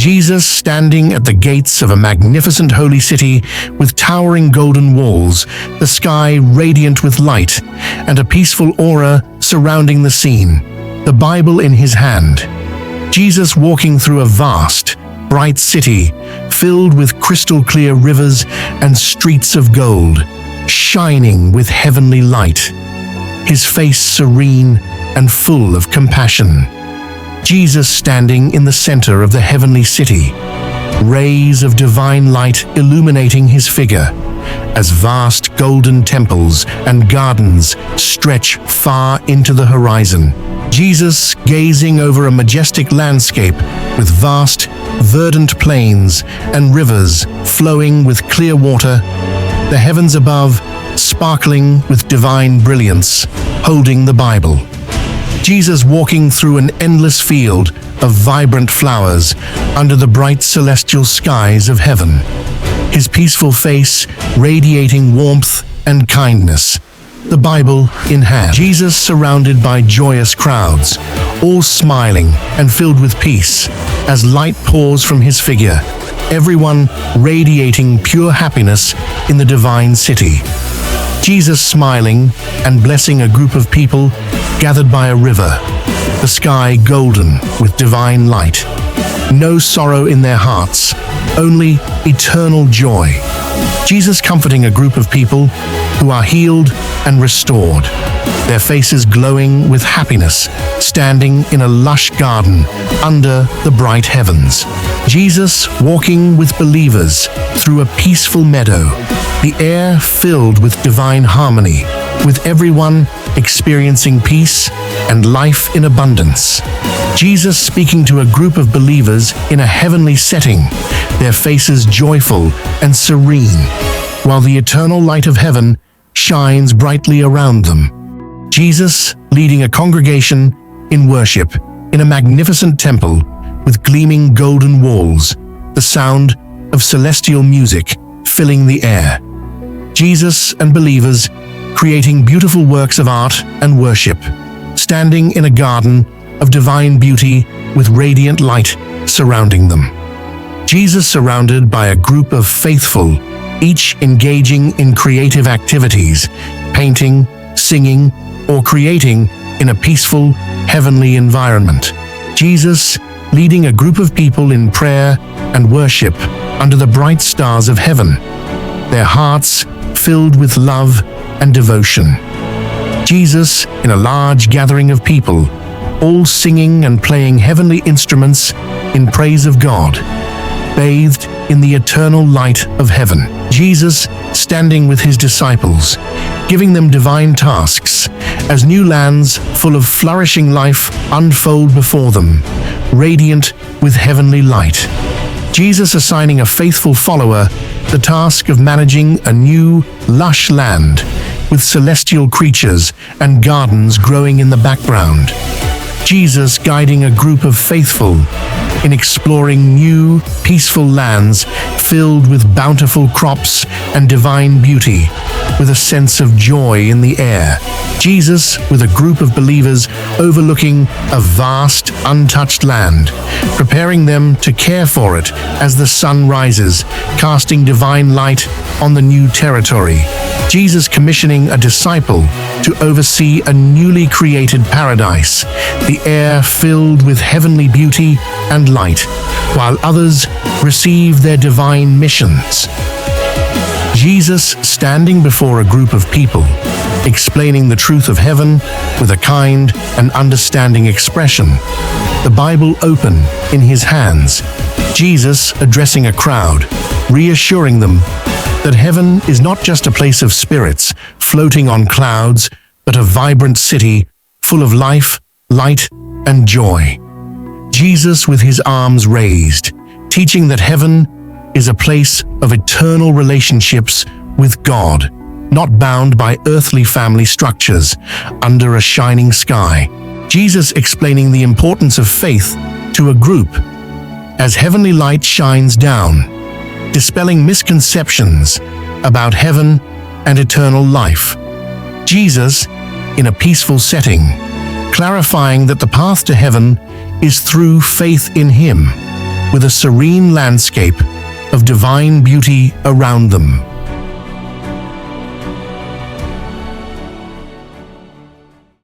Jesus standing at the gates of a magnificent holy city with towering golden walls, the sky radiant with light, and a peaceful aura surrounding the scene, the Bible in his hand. Jesus walking through a vast, bright city filled with crystal-clear rivers and streets of gold, shining with heavenly light, his face serene and full of compassion. Jesus standing in the center of the heavenly city, rays of divine light illuminating his figure, as vast golden temples and gardens stretch far into the horizon. Jesus gazing over a majestic landscape with vast, verdant plains and rivers flowing with clear water, the heavens above sparkling with divine brilliance, holding the Bible. Jesus walking through an endless field of vibrant flowers under the bright celestial skies of heaven, his peaceful face radiating warmth and kindness, the Bible in hand. Jesus surrounded by joyous crowds, all smiling and filled with peace, as light pours from his figure, everyone radiating pure happiness in the divine city. Jesus smiling and blessing a group of people gathered by a river, the sky golden with divine light. No sorrow in their hearts, only eternal joy. Jesus comforting a group of people who are healed and restored, their faces glowing with happiness, standing in a lush garden under the bright heavens. Jesus walking with believers through a peaceful meadow, the air filled with divine harmony, with everyone experiencing peace and life in abundance. Jesus speaking to a group of believers in a heavenly setting, their faces joyful and serene, while the eternal light of heaven shines brightly around them. Jesus leading a congregation in worship in a magnificent temple with gleaming golden walls, the sound of celestial music filling the air. Jesus and believers creating beautiful works of art and worship, standing in a garden of divine beauty with radiant light surrounding them. Jesus surrounded by a group of faithful, each engaging in creative activities, painting, singing, or creating in a peaceful, heavenly environment. Jesus leading a group of people in prayer and worship under the bright stars of heaven, their hearts filled with love and devotion. Jesus in a large gathering of people, all singing and playing heavenly instruments in praise of God, bathed in the eternal light of heaven. Jesus standing with his disciples, giving them divine tasks as new lands full of flourishing life unfold before them, radiant with heavenly light. Jesus assigning a faithful follower the task of managing a new, lush land with celestial creatures and gardens growing in the background. Jesus guiding a group of faithful in exploring new, peaceful lands filled with bountiful crops and divine beauty, with a sense of joy in the air. Jesus with a group of believers overlooking a vast, untouched land, preparing them to care for it as the sun rises, casting divine light on the new territory. Jesus commissioning a disciple to oversee a newly created paradise, the air filled with heavenly beauty and light, while others receive their divine missions. Jesus standing before a group of people, explaining the truth of heaven with a kind and understanding expression, the Bible open in his hands. Jesus addressing a crowd, reassuring them that heaven is not just a place of spirits floating on clouds, but a vibrant city full of life, light, and joy. Jesus with his arms raised, teaching that heaven is a place of eternal relationships with God, not bound by earthly family structures under a shining sky. Jesus explaining the importance of faith to a group as heavenly light shines down, dispelling misconceptions about heaven and eternal life. Jesus, in a peaceful setting, clarifying that the path to heaven is through faith in him, with a serene landscape of divine beauty around them.